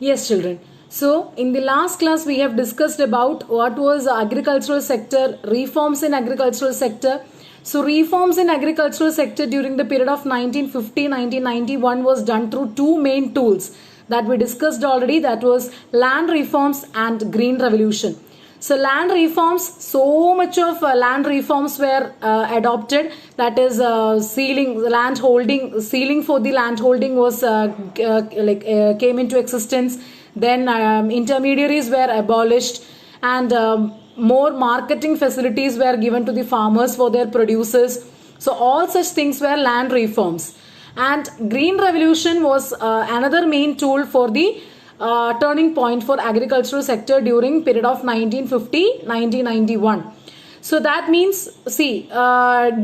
Yes, children. So, in the last class, we have discussed about what was the agricultural sector, reforms in agricultural sector. So, reforms in agricultural sector during the period of 1950-1991 was done through two main tools that we discussed already. That was land reforms and green revolution. So land reforms, so much of land reforms were adopted. That is ceiling for the land holding was came into existence. Then intermediaries were abolished, and more marketing facilities were given to the farmers for their produces. So all such things were land reforms. And green revolution was another main tool for the turning point for agricultural sector during period of 1950-1991. So that means, see,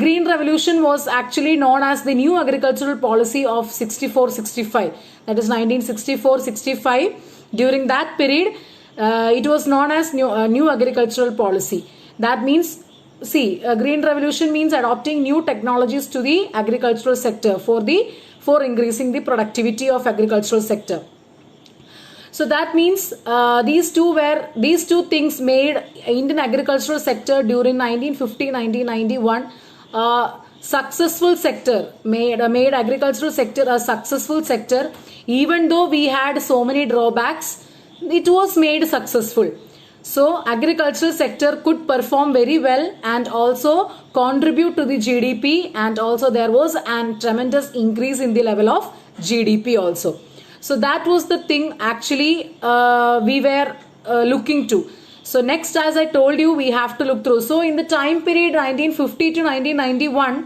green revolution was actually known as the new agricultural policy of 64-65. That is 1964-65. During that period, it was known as new agricultural policy. That means, see, green revolution means adopting new technologies to the agricultural sector for increasing the productivity of agricultural sector. So that means these two things made Indian agricultural sector during 1950-1991 successful sector, made agricultural sector a successful sector. Even though we had so many drawbacks, it was made successful. So agricultural sector could perform very well and also contribute to the GDP, and also there was a tremendous increase in the level of GDP also. So that was the thing actually we were looking to. So next, as I told you, we have to look through. So in the time period 1950 to 1991,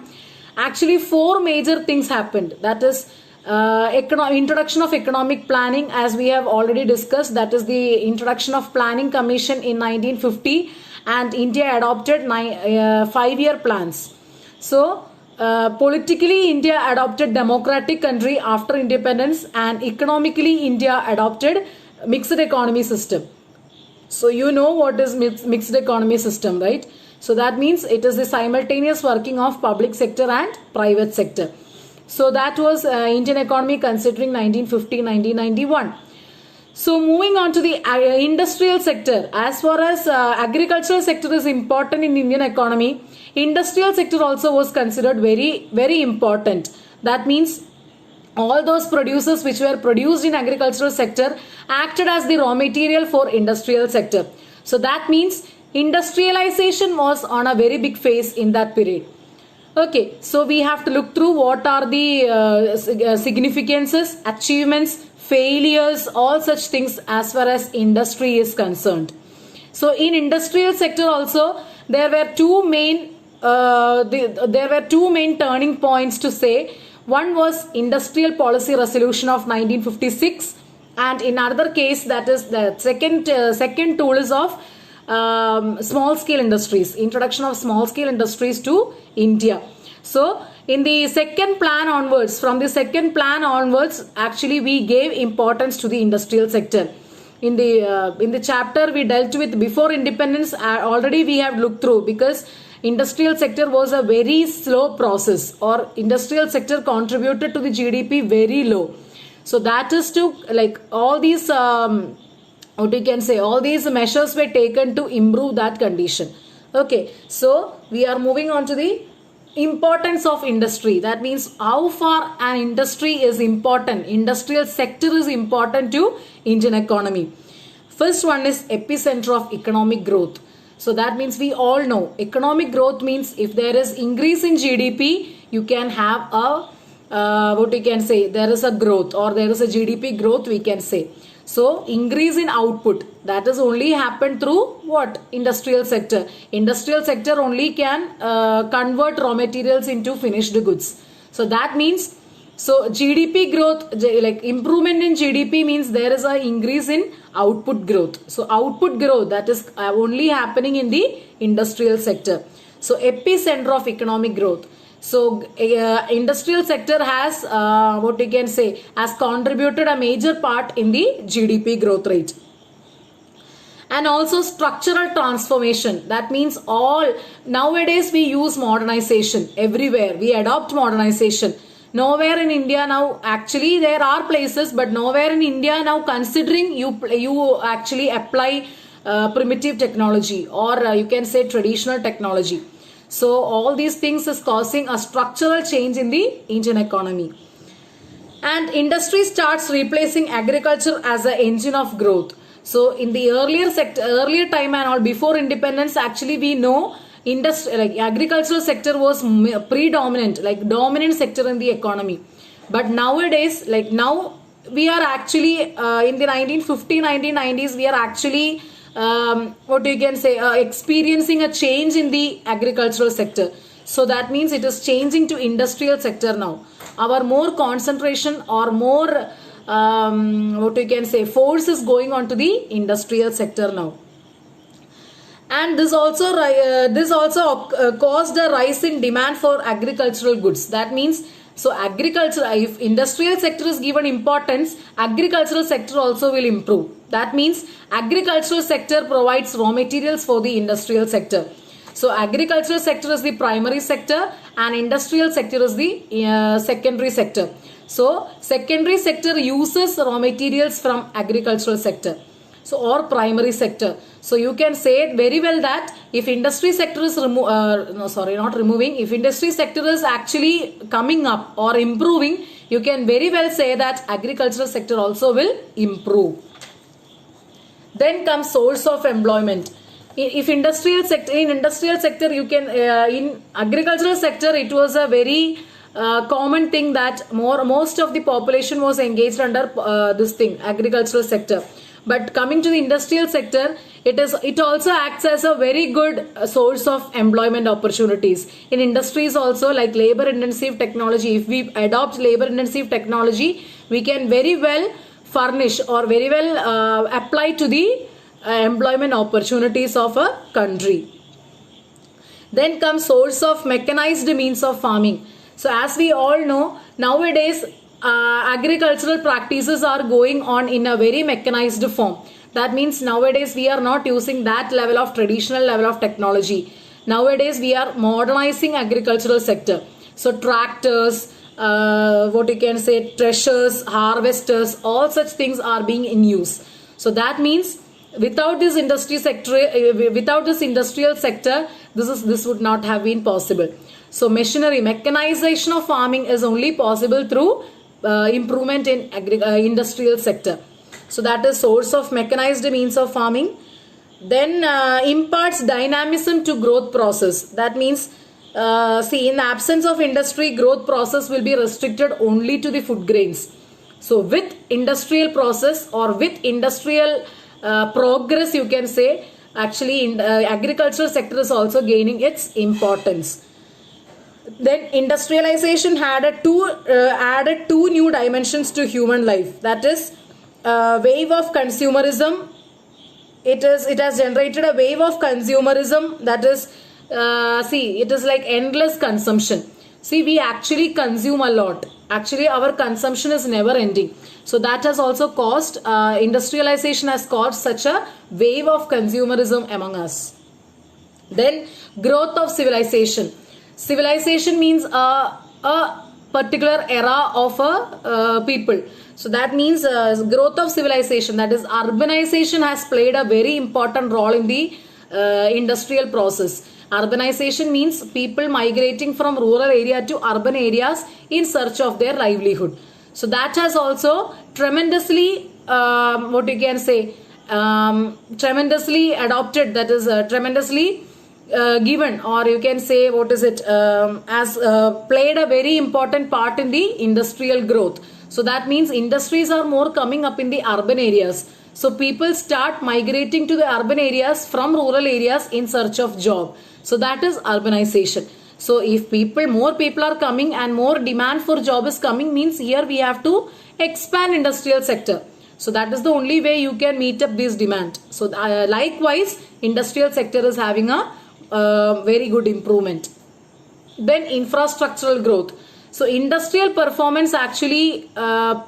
actually four major things happened. That is introduction of economic planning, as we have already discussed. That is the introduction of Planning Commission in 1950, and India adopted 5-year plans. So politically, India adopted democratic country after independence, and economically, India adopted mixed economy system. So you know what is mixed economy system, right? So that means it is the simultaneous working of public sector and private sector. So that was Indian economy considering 1950-1991. So moving on to the industrial sector. As far as agricultural sector is important in Indian economy, industrial sector also was considered very, very important. That means all those producers which were produced in agricultural sector acted as the raw material for industrial sector. So that means industrialization was on a very big phase in that period. Okay, so we have to look through what are the significances, achievements, failures, all such things as far as industry is concerned. So in industrial sector also there were two main turning points to say. One was Industrial Policy Resolution of 1956, and in another case, that is the second tool is of small scale industries, introduction of small scale industries to India. So in the second plan onwards, actually we gave importance to the industrial sector. In the chapter we dealt with before independence, already we have looked through, because industrial sector was a very slow process, or industrial sector contributed to the GDP very low. So that is to, like, all these all these measures were taken to improve that condition. Okay, so we are moving on to the importance of industry. That means how far an industry is important, industrial sector is important to Indian economy. First one is epicenter of economic growth. So that means we all know economic growth means if there is increase in GDP, you can have a there is a growth, or there is a GDP growth, we can say. So increase in output, that is only happened through what? Industrial sector. Industrial sector only can convert raw materials into finished goods. So that means, so GDP growth, like improvement in GDP means there is a increase in output growth. So output growth, that is only happening in the industrial sector. So epicenter of economic growth. So industrial sector has has contributed a major part in the GDP growth rate. And also structural transformation. That means nowadays we use modernization everywhere. We adopt modernization. nowhere in India now, actually there are places, but nowhere in India now considering you actually apply primitive technology, or you can say traditional technology. So all these things is causing a structural change in the Indian economy. And industry starts replacing agriculture as an engine of growth. So in the earlier time and all, before independence, actually we know industry, like agricultural sector was predominant, like dominant sector in the economy. But nowadays, like now we are actually in the 1950 1990s, we are actually what you can say experiencing a change in the agricultural sector. So that means it is changing to industrial sector now. Our more concentration or more what you can say force is going on to the industrial sector now. And this also caused a rise in demand for agricultural goods. That means, so agriculture, if industrial sector is given importance, agricultural sector also will improve. That means agricultural sector provides raw materials for the industrial sector. So agricultural sector is the primary sector and industrial sector is the secondary sector. So secondary sector uses raw materials from agricultural sector, so or primary sector. So you can say it very well that if industry sector is if industry sector is actually coming up or improving, you can very well say that agricultural sector also will improve. Then comes source of employment. If in industrial sector you can in agricultural sector, it was a very common thing that most of the population was engaged under this thing, agricultural sector. But coming to the industrial sector, it also acts as a very good source of employment opportunities in industries also, like labor intensive technology. If we adopt labor intensive technology, we can very well furnish or very well apply to the employment opportunities of a country. Then comes source of mechanized means of farming. So as we all know, nowadays agricultural practices are going on in a very mechanized form. That means nowadays we are not using that level of traditional level of technology. Nowadays we are modernizing agricultural sector. So tractors, what you can say, threshers, harvesters, all such things are being in use. So that means without this industry sector, without this industrial sector, this would not have been possible. So mechanization of farming is only possible through improvement in industrial sector. So that is source of mechanized means of farming. Then imparts dynamism to growth process. That means see, in the absence of industry, growth process will be restricted only to the food grains. So with industrial process or with industrial progress, you can say, actually in agricultural sector is also gaining its importance. Then industrialization added two new dimensions to human life. That is wave of consumerism. It has generated a wave of consumerism. That is see, it is like endless consumption. See, we actually consume a lot. Actually, our consumption is never ending. So that has also caused industrialization has caused such a wave of consumerism among us. Then growth of civilization. Civilization means a particular era of a people. So that means growth of civilization, that is urbanization, has played a very important role in the industrial process. Urbanization means people migrating from rural area to urban areas in search of their livelihood. So that has also tremendously what you can say tremendously adopted, that is tremendously given, or you can say what is it, as played a very important part in the industrial growth. So that means industries are more coming up in the urban areas. So people start migrating to the urban areas from rural areas in search of job. So that is urbanization. So if more people are coming and more demand for job is coming, means here we have to expand industrial sector. So that is the only way you can meet up this demand. So likewise, industrial sector is having a very good improvement. Then infrastructural growth. So industrial performance actually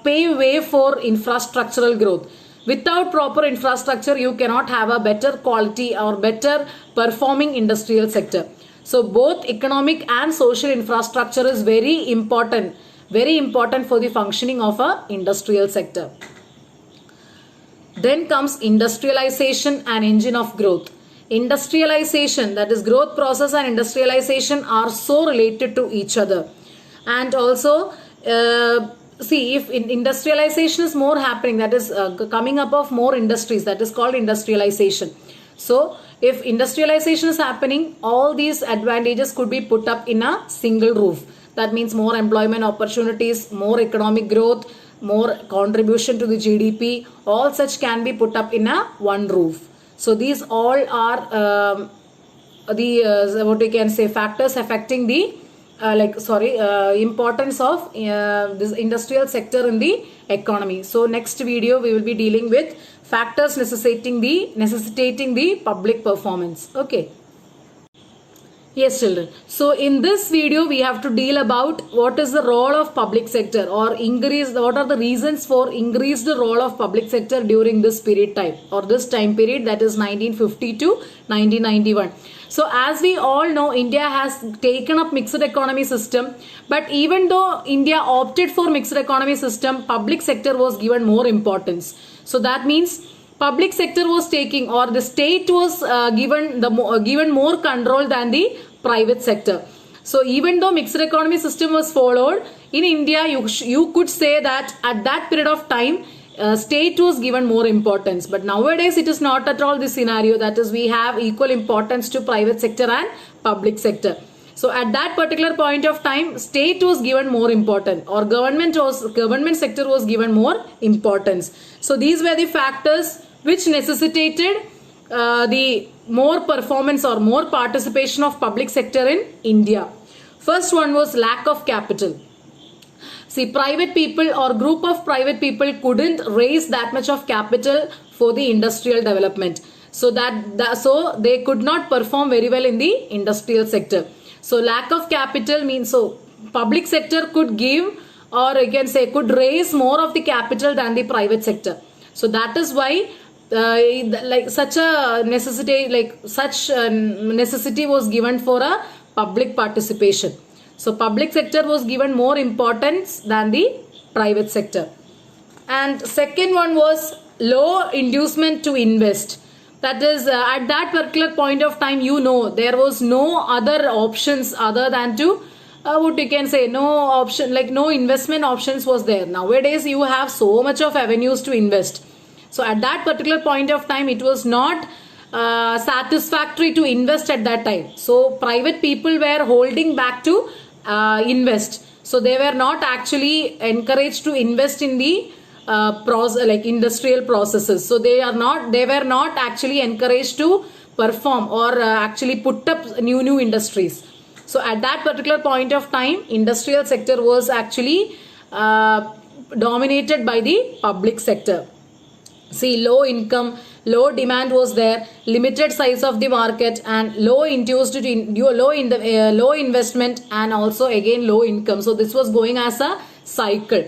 pave way for infrastructural growth. Without proper infrastructure, you cannot have a better quality or better performing industrial sector. So both economic and social infrastructure is very important Very important for the functioning of a industrial sector. Then comes industrialization, an engine of growth. Industrialization, that is growth process, and industrialization are so related to each other. And also, see, if industrialization is more happening, that is coming up of more industries, that is called industrialization. So, if industrialization is happening, all these advantages could be put up in a single roof. That means more employment opportunities, more economic growth, more contribution to the GDP, all such can be put up in a one roof. So these all are what we can say factors affecting the importance of this industrial sector in the economy. So next video we will be dealing with factors necessitating the public performance. Okay. Yes, children. So in this video, we have to deal about what is the role of public sector, or what are the reasons for increased role of public sector during this period time, or this time period, that is 1950 to 1991. So as we all know, India has taken up mixed economy system, but even though India opted for mixed economy system, public sector was given more importance. So that means public sector was taking, or the state was given more control than the private sector. So even though mixed economy system was followed in India, you could say that at that period of time state was given more importance. But nowadays it is not at all this scenario. That is, we have equal importance to private sector and public sector. So at that particular point of time, state was given more importance, or government sector was given more importance. So these were the factors which necessitated the more performance or more participation of public sector in India. First one was lack of capital. See, private people or group of private people couldn't raise that much of capital for the industrial development. So so they could not perform very well in the industrial sector. So lack of capital means, so public sector could give, or you can say could raise more of the capital than the private sector. So that is why such necessity was given for a public participation. So public sector was given more importance than the private sector. And second one was low inducement to invest. That is, at that particular point of time, there was no other options other than to what you can say, no investment options was there. Nowadays you have so much of avenues to invest. So at that particular point of time, it was not satisfactory to invest at that time. So private people were holding back to invest. So they were not actually encouraged to invest in the industrial processes. So they were not actually encouraged to perform or actually put up new industries. So at that particular point of time, industrial sector was actually dominated by the public sector. See, low income, low demand was there, limited size of the market, and low investment, and also again low income. So this was going as a cycle.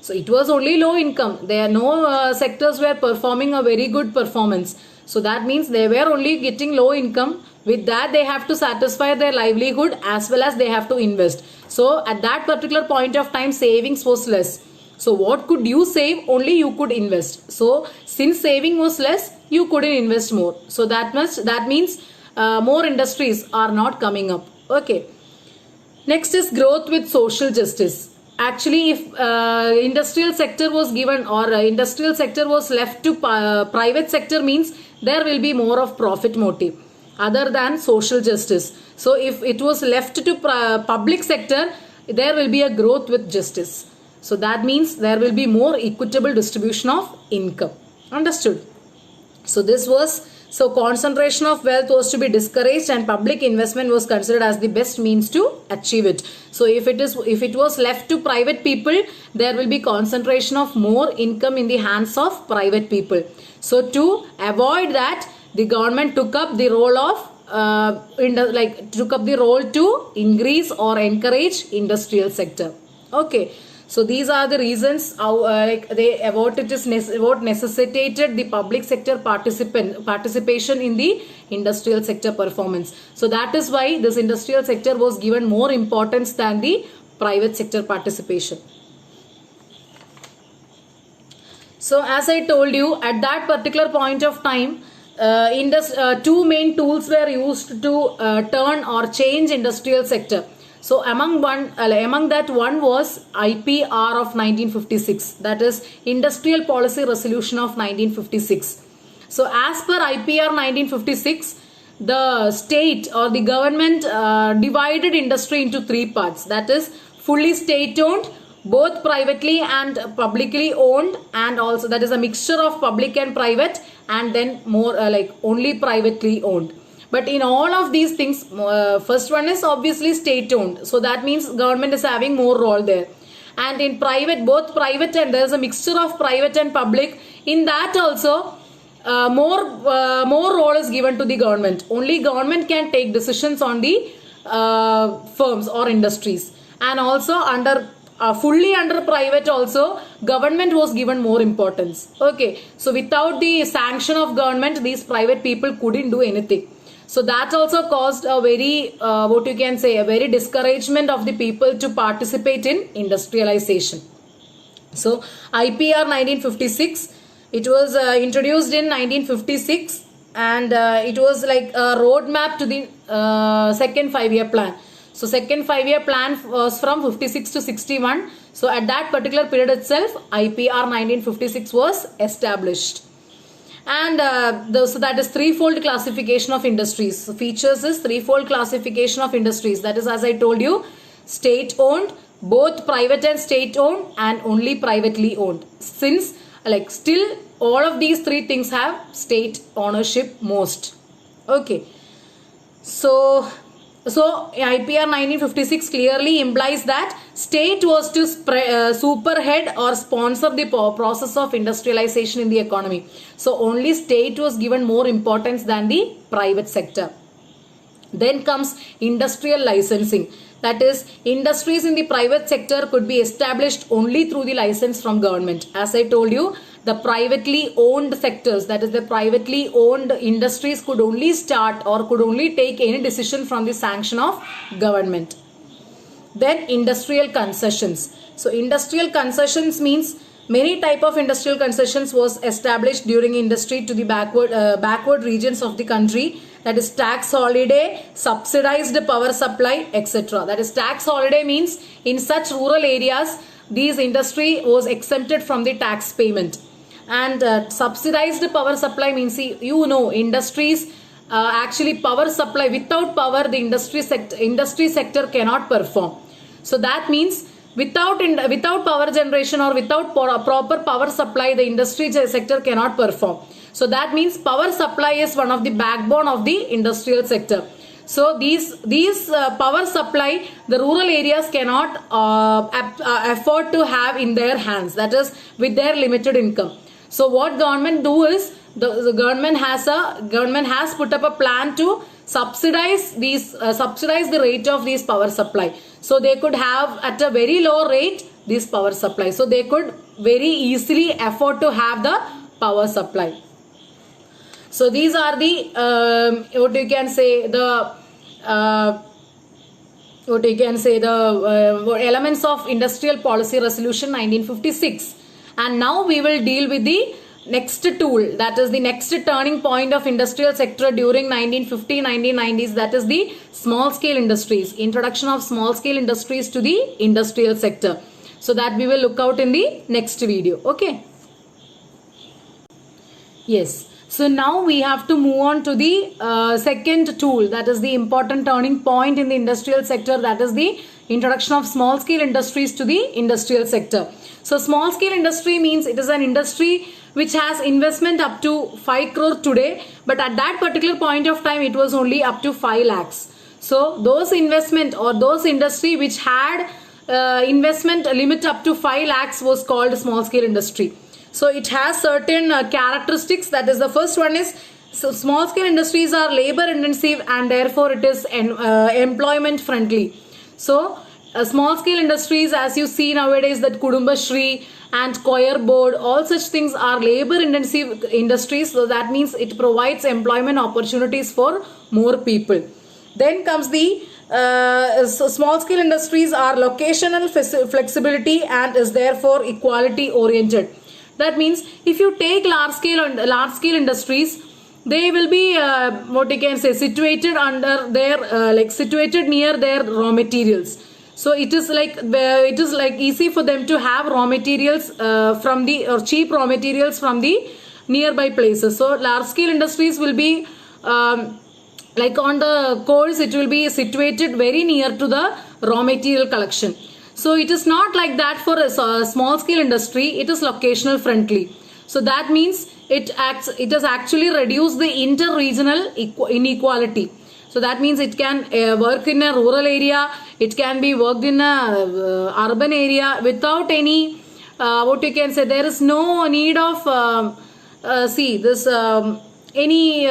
So it was only low income. There are no sectors were performing a very good performance. So that means they were only getting low income. With that, they have to satisfy their livelihood as well as they have to invest. So at that particular point of time, savings was less. So what could you save? Only you could invest. So since saving was less, you couldn't invest more. So that means more industries are not coming up. Okay. Next is growth with social justice. Actually, if industrial sector was given, or industrial sector was left to private sector, means there will be more of profit motive other than social justice. So if it was left to public sector, there will be a growth with justice. So that means there will be more equitable distribution of income. Understood? So this was, so concentration of wealth was to be discouraged, and public investment was considered as the best means to achieve it. So if it was left to private people, there will be concentration of more income in the hands of private people. So to avoid that, the government took up the role of to increase or encourage industrial sector. Okay. So these are the reasons how what necessitated the public sector participation in the industrial sector performance. So that is why this industrial sector was given more importance than the private sector participation. So as I told you, at that particular point of time, two main tools were used to turn or change industrial sector. So among that one was IPR of 1956, that is Industrial Policy Resolution of 1956. So as per IPR 1956, the state or the government divided industry into three parts, that is fully state owned, both privately and publicly owned, and also that is a mixture of public and private, and then more like only privately owned. But in all of these things, first one is obviously state owned, so that means government is having more role there. And in private, both private and there is a mixture of private and public, in that also more role is given to the government. Only government can take decisions on the firms or industries, and also under fully under private also government was given more importance. Okay, so without the sanction of government, these private people couldn't do anything. So that also caused a very what you can say, a very discouragement of the people to participate in industrialization. So IPR 1956, it was introduced in 1956, and it was like a roadmap to the second 5-year plan. So second 5-year plan was from 56 to 61. So at that particular period itself, IPR 1956 was established. And so that is threefold classification of industries. So features is threefold classification of industries. That is, as I told you, state owned, both private and state owned, and only privately owned. Since like still all of these three things have state ownership most. Okay. So IPR 1956 clearly implies that state was to superhead or sponsor the process of industrialization in the economy. So only state was given more importance than the private sector. Then comes industrial licensing. That is, industries in the private sector could be established only through the license from government. As I told you, the privately owned sectors, that is the privately owned industries, could only start or could only take any decision from the sanction of government. Then industrial concessions. So industrial concessions means many type of industrial concessions was established during industry to the backward regions of the country. That is tax holiday, subsidized power supply, etc. That is tax holiday means in such rural areas, these industry was exempted from the tax payment. And subsidized power supply means, you know, industries actually power supply, without power the industry sector cannot perform. So that means without power generation or without proper power supply, the industry sector cannot perform. So that means power supply is one of the backbone of the industrial sector. So these power supply, the rural areas cannot afford to have in their hands, that is with their limited income. So what government do is, the government has put up a plan to subsidize the rate of these power supply. So they could have at a very low rate this power supply. So they could very easily afford to have the power supply. So these are the what you can say, the elements of Industrial Policy Resolution 1956. And now we will deal with the next tool, that is the next turning point of industrial sector during 1950-1990s, that is the small scale industries, introduction of small scale industries to the industrial sector. So that we will look out in the next video. Okay. Yes. So now we have to move on to the second tool, that is the important turning point in the industrial sector, that is the introduction of small scale industries to the industrial sector. So small scale industry means it is an industry which has investment up to 5 crore today, but at that particular point of time it was only up to 5 lakhs. So those investment or those industry which had investment limit up to 5 lakhs was called small scale industry. So it has certain characteristics. That is, the first one is, so small scale industries are labor intensive and therefore it is employment friendly. So small scale industries, as you see nowadays, that Kudumbashree and Coir Board, all such things are labor intensive industries. So that means it provides employment opportunities for more people. Then comes the So small scale industries are locational flexibility and is therefore equality oriented. That means if you take large scale industries, they will be what you can say situated under their like situated near their raw materials. So it is like easy for them to have raw materials from the or cheap raw materials from the nearby places. So large scale industries will be like on the course, it will be situated very near to the raw material collection. So it is not like that for a small scale industry. It is locational friendly. So that means it has actually reduced the inter-regional inequality. So that means it can work in a rural area, it can be worked in a urban area without any what you can say, there is no need of any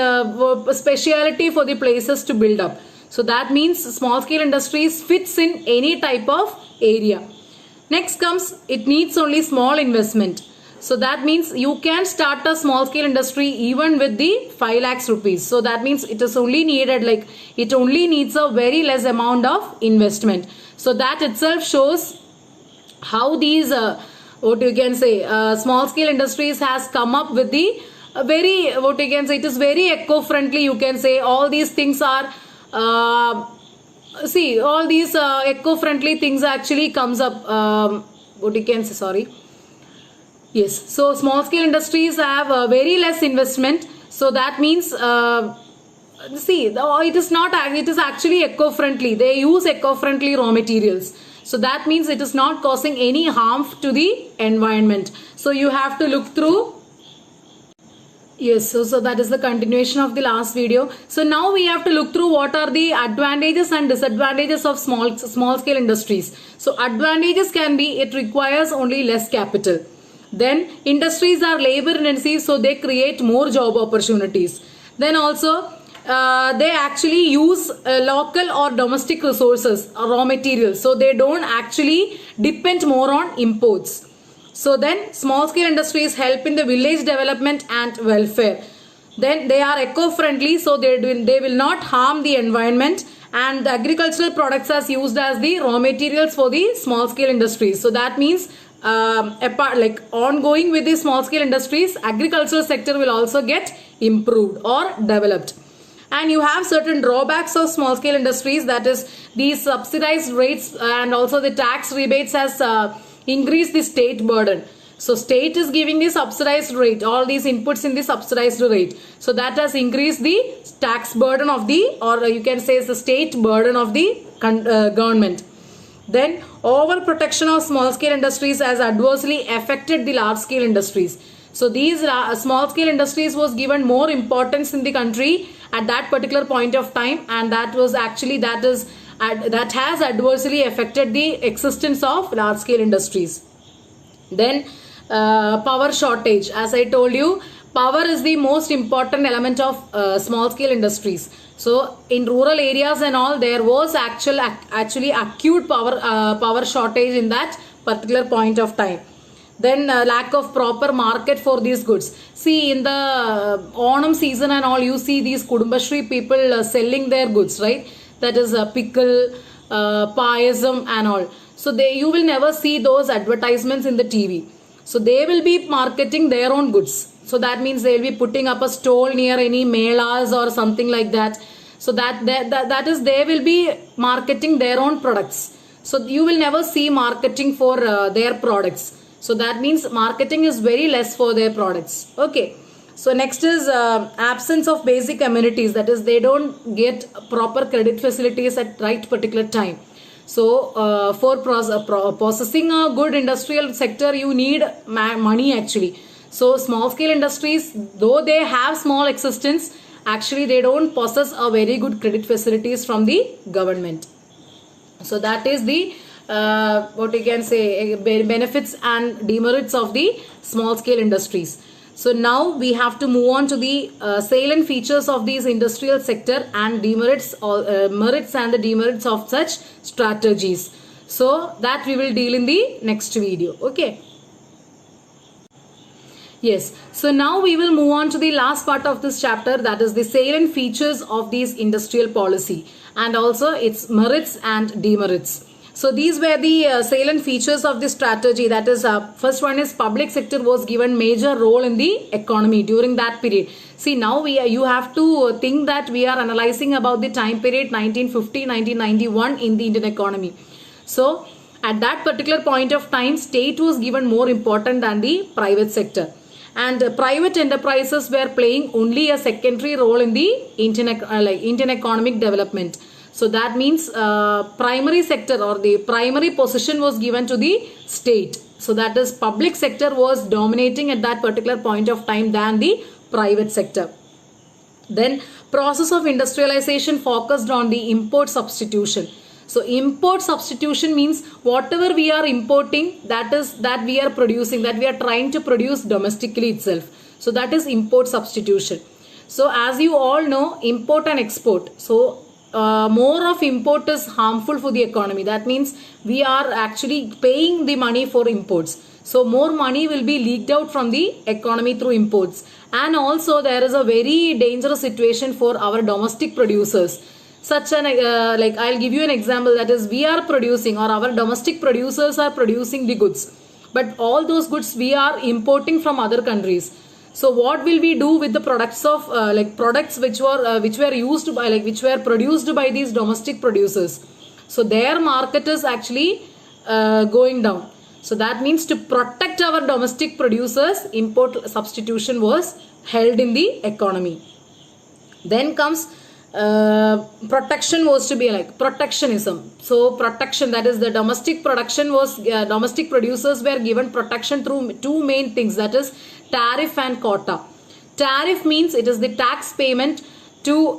speciality for the places to build up. So that means small scale industries fits in any type of area. Next comes, it needs only small investment. So that means you can start a small scale industry even with the 5 lakhs rupees. So that means it is only needed, like it only needs a very less amount of investment. So that itself shows how these what you can say small scale industries has come up with the very what you can say, it is very eco friendly. You can say all these things are all these eco friendly things actually comes up what you can say, sorry. Yes, so small scale industries have very less investment. So that means it is not, it is actually eco friendly. They use eco friendly raw materials. So that means it is not causing any harm to the environment. So you have to look through. Yes, so that is the continuation of the last video. So now we have to look through what are the advantages and disadvantages of small scale industries. So advantages can be, it requires only less capital. Then industries are labor intensive, so they create more job opportunities. Then also they actually use local or domestic resources or raw materials, so they don't actually depend more on imports. So then small scale industries help in the village development and welfare. Then they are eco-friendly, so they will not harm the environment, and the agricultural products are used as the raw materials for the small scale industries. So that means apart, like ongoing with the small scale industries, agricultural sector will also get improved or developed. And you have certain drawbacks of small scale industries, that is these subsidized rates and also the tax rebates has increased the state burden. So state is giving the subsidized rate, all these inputs in the subsidized rate. So that has increased the tax burden of the, or you can say the state burden of the government. Then overprotection of small scale industries has adversely affected the large scale industries. So these small scale industries was given more importance in the country at that particular point of time, and that was actually that has adversely affected the existence of large scale industries. Then power shortage, as I told you, power is the most important element of small scale industries. So in rural areas and all, there was actually acute power shortage in that particular point of time. Then lack of proper market for these goods. See, in the Onam season and all, you see these Kudumbashree people selling their goods, right? That is pickle, payasam and all. So you will never see those advertisements in the TV. So they will be marketing their own goods. So that means they will be putting up a stall near any melas or something like that. So that is, they will be marketing their own products. So you will never see marketing for their products. So that means marketing is very less for their products. Okay. So next is absence of basic amenities. That is, they don't get proper credit facilities at right particular time. So for processing a good industrial sector, you need money actually. So small scale industries, though they have small existence, actually they don't possess a very good credit facilities from the government. So that is the what you can say benefits and demerits of the small scale industries. So now we have to move on to the salient features of these industrial sector and demerits, merits and the demerits of such strategies. So that we will deal in the next video. Okay. Yes. So now we will move on to the last part of this chapter, that is the salient features of these industrial policy and also its merits and demerits. So these were the salient features of this strategy. That is, first one is public sector was given major role in the economy during that period. See, now you have to think that we are analyzing about the time period 1950-1991 in the Indian economy. So at that particular point of time, state was given more important than the private sector. And private enterprises were playing only a secondary role in the Indian economic development. So that means primary sector or the primary position was given to the state. So that is, public sector was dominating at that particular point of time than the private sector. Then process of industrialization focused on the import substitution. So import substitution means whatever we are importing, that we are producing, that we are trying to produce domestically itself. So that is import substitution. So as you all know, import and export. So more of import is harmful for the economy. That means we are actually paying the money for imports. So more money will be leaked out from the economy through imports. And also there is a very dangerous situation for our domestic producers. Such an like I'll give you an example, that is, we are producing, or our domestic producers are producing the goods, but all those goods we are importing from other countries. So what will we do with the products of products which were used by which were produced by these domestic producers? So their market is actually going down. So that means to protect our domestic producers, import substitution was held in the economy. Then comes protection was to be like protectionism. So protection, that is, the domestic production was domestic producers were given protection through two main things, that is tariff and quota. Tariff means it is the tax payment to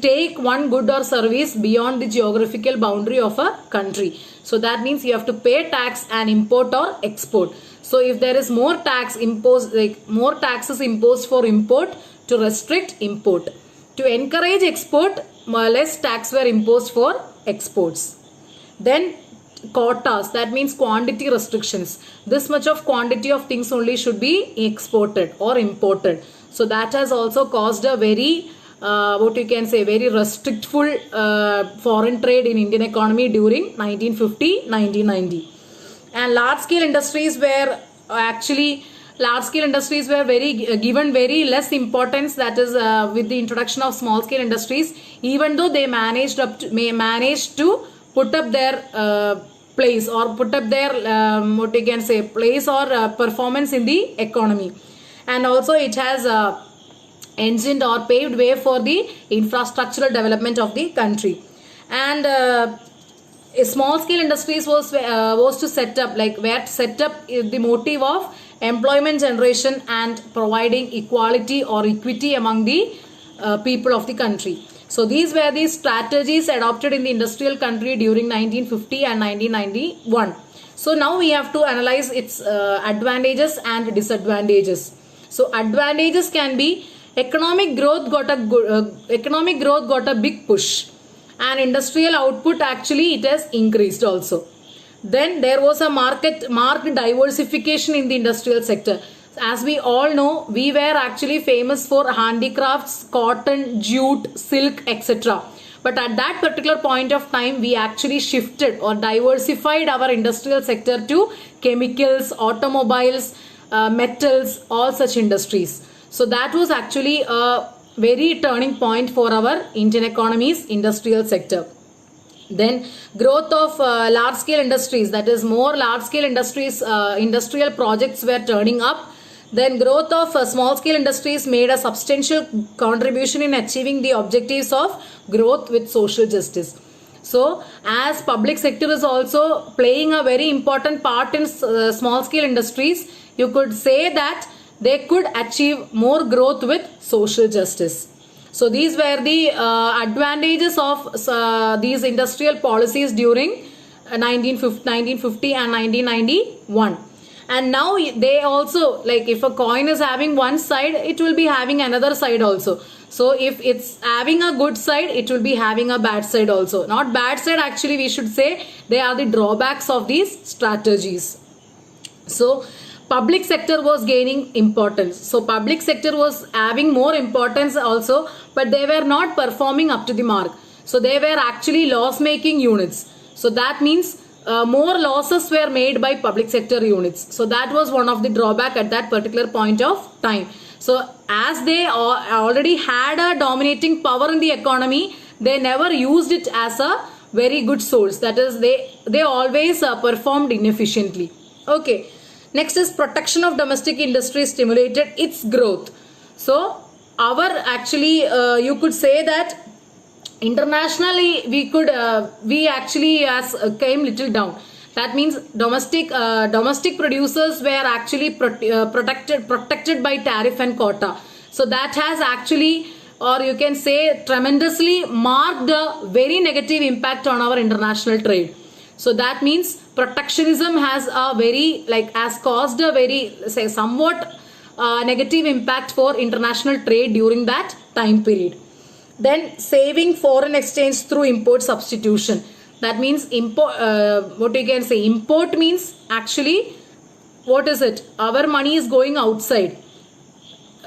take one good or service beyond the geographical boundary of a country. So that means you have to pay tax and import or export. So if there is more tax imposed, like more taxes imposed for import, to restrict import. To encourage export, less tax were imposed for exports. Then quotas, that means quantity restrictions. This much of quantity of things only should be exported or imported. So that has also caused a very very restrictful foreign trade in Indian economy during 1950-1990. And large scale industries were given very less importance, that is with the introduction of small scale industries, even though they managed to put up their place, or put up their place or performance in the economy. And also it has engined or paved way for the infrastructural development of the country. And small scale industries was to set up, the motive of employment generation and providing equality or equity among the people of the country. So these were the strategies adopted in the industrial country during 1950 and 1991. So now we have to analyze its advantages and disadvantages. So advantages can be economic growth got a big push, and industrial output actually it has increased also. Then there was a marked diversification in the industrial sector. As we all know, we were actually famous for handicrafts, cotton, jute, silk, etc. But at that particular point of time, we actually shifted or diversified our industrial sector to chemicals, automobiles, metals, all such industries. So that was actually a very turning point for our Indian economy's industrial sector. Then growth of large scale industries, that is more large scale industries, industrial projects were turning up. Then growth of small scale industries made a substantial contribution in achieving the objectives of growth with social justice. So as public sector is also playing a very important part in small scale industries, you could say that they could achieve more growth with social justice. So these were the advantages of these industrial policies during 1950 and 1991. And now they also, like, if a coin is having one side, it will be having another side also. So if it's having a good side, it will be having a bad side also. Not bad side, actually we should say they are the drawbacks of these strategies. So public sector was gaining importance. So public sector was having more importance also, but they were not performing up to the mark. So they were actually loss making units. So that means more losses were made by public sector units. So that was one of the drawback at that particular point of time. So as they already had a dominating power in the economy, they never used it as a very good source. That is, they always performed inefficiently. Okay. Next is protection of domestic industry stimulated its growth. So our actually you could say that internationally we actually came little down. That means domestic producers were actually protected by tariff and quota. So that has actually, or you can say, tremendously marked a very negative impact on our international trade. So that means protectionism has caused a very, say, somewhat negative impact for international trade during that time period. Then saving foreign exchange through import substitution. That means what you can say, import means actually, what is it? Our money is going outside.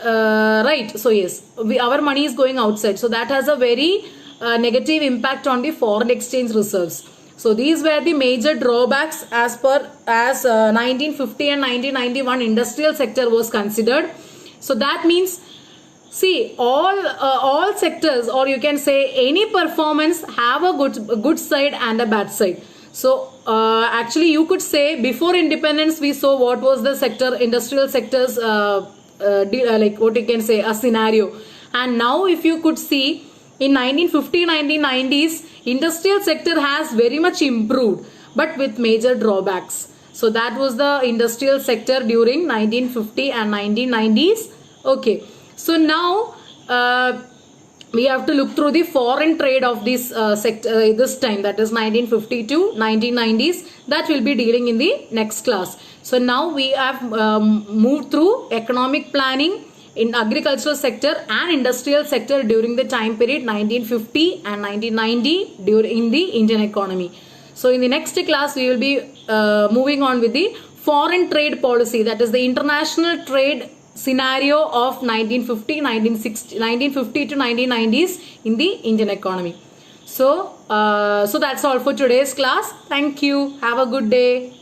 Right. So yes, our money is going outside. So that has a very negative impact on the foreign exchange reserves. So these were the major drawbacks as 1950 and 1991 industrial sector was considered. So that means, see, all sectors, or you can say any performance, have a good side and a bad side. So actually you could say before independence we saw what was the sector, industrial sectors, like what you can say, a scenario. And now if you could see, in 1950, 1990s, industrial sector has very much improved, but with major drawbacks. So that was the industrial sector during 1950 and 1990s. Okay. So now we have to look through the foreign trade of this sector this time, that is 1950 to 1990s. That will be dealing in the next class. So now we have moved through economic planning in agricultural sector and industrial sector during the time period 1950 and 1990 during the Indian economy. So in the next class we will be moving on with the foreign trade policy, that is the international trade scenario of 1950 to 1990s in the Indian economy. So that's all for today's class. Thank you. Have a good day.